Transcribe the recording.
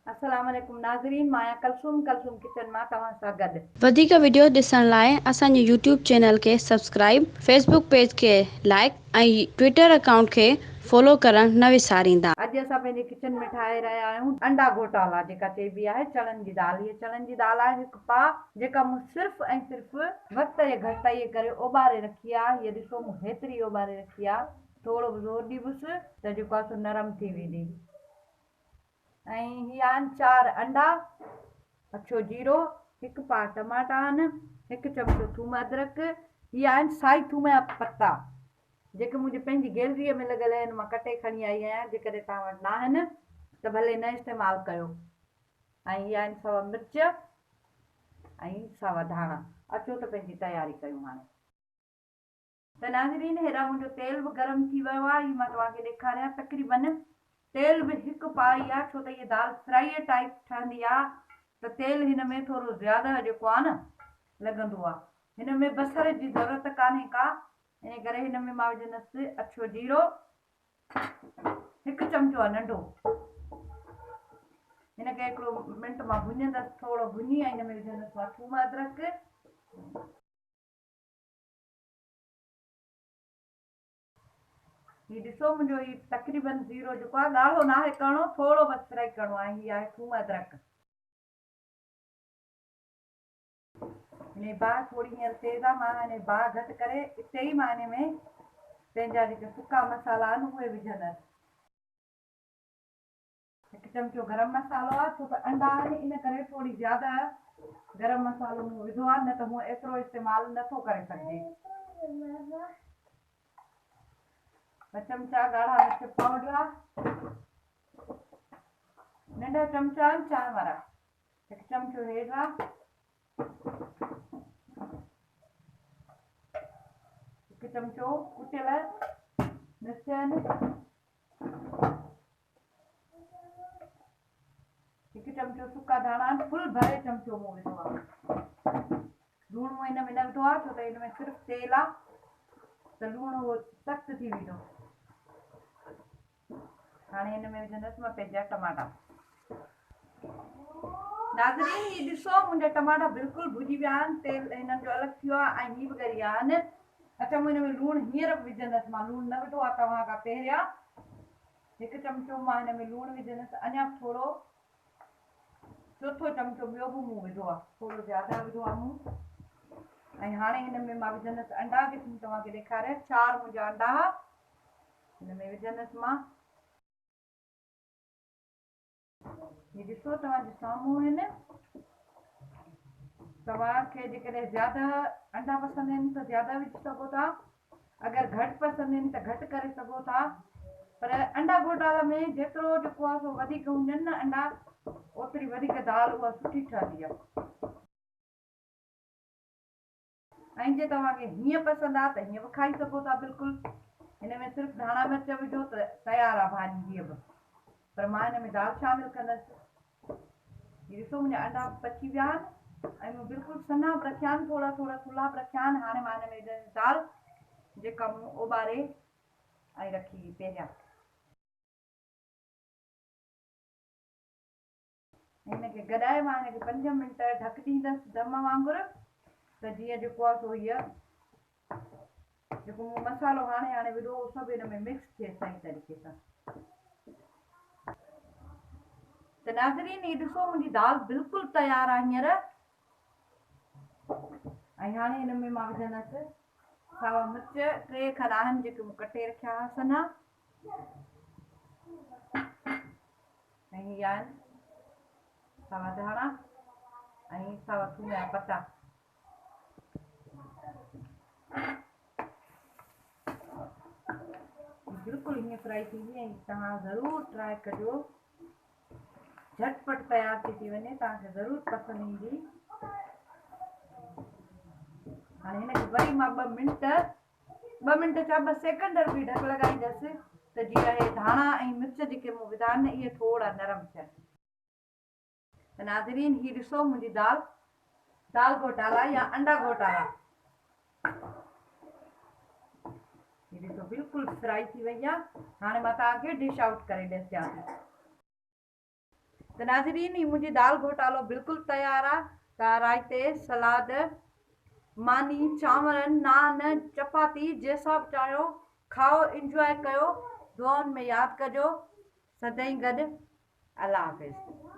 अस्सलाम वालेकुम नाज़रीन, माया कलसूम किचन मां तव्हां सां गॾु। वधिक वीडियो ॾिसण लाइ असांजे यूट्यूब चैनल खे सब्सक्राइब, फेसबुक पेज खे लाइक ऐं ट्विटर अकाउंट खे फॉलो करणु न विसारींदा। अॼु असां पंहिंजे किचन में ठाहे रहिया आहियूं अंडा घोटाला, जेका चइबी आहे चणनि जी दाल। हीअ चणनि जी दाल आहे हिकु पाउ, जेका मूं सिर्फ़ु ऐं सिर्फ़ु वक़्त जे घटिताईअ करे ओॿारे रखी आहे। हीअ ॾिसो मूं हेतिरी ओॿारे रखी आहे, थोरो ज़ोर ॾीबुसि त जेको आहे सो नरम थी वेंदी। ऐं हीअ आहिनि 4 अंडा, अछो जीरो, हिकु पाउ टमाटा आहिनि, हिकु चमिचो थूम अदरक। हीअ आहिनि साई थूम जा पत्ता, जेके मुंहिंजी पंहिंजी गैलरीअ में लॻल आहिनि, मां कटे खणी आई आहियां। जेकॾहिं तव्हां वटि न आहिनि त भले न इस्तेमालु कयो। ऐं हीअ आहिनि सावा मिर्च ऐं सावा धाणा। अचो त पंहिंजी तयारी कयूं हाणे। त नाज़रीन, हेॾा मुंहिंजो तेल बि गरम थी वियो आहे। हीअ मां तव्हांखे ॾेखारियां, तक़रीबन तेल बि हिकु पाउ ई आहे, छो त हीअ दाल फ्राई टाइप ठहंदी आहे त तेल हिन में थोरो ज़्यादा जेको आहे न लॻंदो आहे। हिन में बसर जी ज़रूरत कान्हे का, इन करे हिन में मां विझंदसि अछो जीरो, हिकु चमिचो आहे नंढो। हिनखे हिकिड़ो मिंट मां भुञंदसि, थोरो भुञी ऐं हिन में विझंदसि मां थूम अदरक। हीअ ॾिसो मुंहिंजो हीअ तक़रीबन ज़ीरो जेको आहे, ॻाढ़ो न आहे करिणो, थोरो बसि फ्राई करिणो आहे। हीअ आहे थूम अदरक। हिन बाहि थोरी हींअर तेज़ आहे, मां हिन बाहि घटि करे हिते ई मां हिन में पंहिंजा जेके सुका मसाला आहिनि उहे विझंदसि। हिकु चमिचो गरम मसालो आहे, छो त अंडा आहिनि इन करे थोरी ज़्यादा गरम मसालो मूं विधो आहे, न त हूअं एतिरो इस्तेमालु नथो करे सघिजे। 2 चमिचा ॻाढ़ा मिर्च पाउडर, नंढा चमिचा आहिनि चांहि वारा, हिकु चमिचो हेॾा, हिकु चमिचो कुटियल मिर्च आहिनि, हिकु चमिचो सुका धाणा आहिनि, फुल भरे चमिचो मूं विधो आहे। लूणु मूं हिन में न विधो आहे, छो त हिन में सिर्फ़ु तेल आहे, त लूणु उहो सख़्तु थी वेंदो। हाणे हिन में विझंदसि मां पंहिंजा टमाटा। नाज़रीन, हीअ ॾिसो मुंहिंजा टमाटा बिल्कुलु भुॼी विया आहिनि, तेल हिननि जो अलॻि थी वियो आहे ऐं हीअ बि ॻरी विया आहिनि। अच्छा, मूं हिन में लूणु हींअर बि विझंदसि, मां लूणु न विधो आहे तव्हां खां पहिरियां। हिकु चमिचो मां हिन में लूणु विझंदसि, अञा थोरो, चोथो चमिचो ॿियो बि मूं विधो आहे, थोरो ज़्यादा विधो आहे मूं। ऐं हाणे हिन में मां विझंदसि अंडा, जेके तव्हांखे ॾेखारिया 4 मुंहिंजा अंडा हिन में विझंदसि मां। हीअ ॾिसो तव्हांजे साम्हूं आहिनि। तव्हांखे जेकॾहिं ज़्यादा अंडा पसंदि आहिनि त ज़्यादा विझी सघो था, अगरि घटि पसंदि आहिनि त घटि करे सघो था। पर अंडा घोटाला में जेतिरो जेको आहे सो वधीक हूंदा आहिनि न अंडा, ओतिरी वधीक दाल उहा सुठी ठहंदी आहे। ऐं जे तव्हांखे हीअं पसंदि आहे त हीअं बि खाई सघो था बिल्कुलु। हिन में सिर्फ़ु धाणा मिर्च विझो त तयारु आहे भाॼी हीअ बि, पर मां हिन में दाल शामिलु कंदसि। हीअ ॾिसो मुंहिंजा अंडा पची विया आहिनि ऐं मूं बिल्कुलु सन्हा बि रखिया आहिनि, थोरा थोरा थुल्हा बि रखिया आहिनि। हाणे मां हिन में विझंदसि दाल, जेका मूं ओॿारे ऐं रखी हुई पहिरियां। हिनखे गॾाए मां हिनखे 5 मिंट ढक ॾींदसि दम वांगुरु, त जीअं जेको आहे सो हीअ जेको मूं मसालो हाणे विधो उहो सभु हिन में मिक्स थिए सही तरीक़े सां। त नाज़रीन, हीअ ॾिसो मुंहिंजी दाल बिल्कुलु तयारु आहे हींअर। ऐं हाणे हिन में मां विझंदसि सावा मिर्च 3 खनि आहिनि, जेके मूं कटे रखिया हुआ सन्हा। ऐं हीअ आहिनि सावा धाणा ऐं सावा थूम जा पत्ता। बिल्कुलु हीअं फ्राई थी वई, ऐं तव्हां ज़रूरु ट्राई कजो, झटपट तयारु थी वञे, तव्हांखे ज़रूरु पसंदि ईंदी। हाणे हिनखे वरी मां 2 मिंट छा 2 सेकंड बि ढक लॻाईंदसि, त जीअं हे धाणा ऐं मिर्च जेके मूं विधा आहिनि इहे थोरा नरम थियनि। त नाज़रीन, हीअ ॾिसो मुंहिंजी दाल घोटाला या अंडा घोटाला, हीअ ॾिसो बिल्कुलु फ्राई थी वई आहे। हाणे मां तव्हांखे डिश आउट करे ॾिसां थी। त नाज़रीन, ही मुंहिंजी दाल घोटालो बिल्कुलु तयारु आहे। तव्हां रायते, सलाद, मानी, चांवरनि, नान, चपाती जंहिंसां बि चाहियो खाओ, इंजॉय कयो। दुआउनि में यादि कजो। सदाईं गॾु। अल्लाह हाफ़िज़।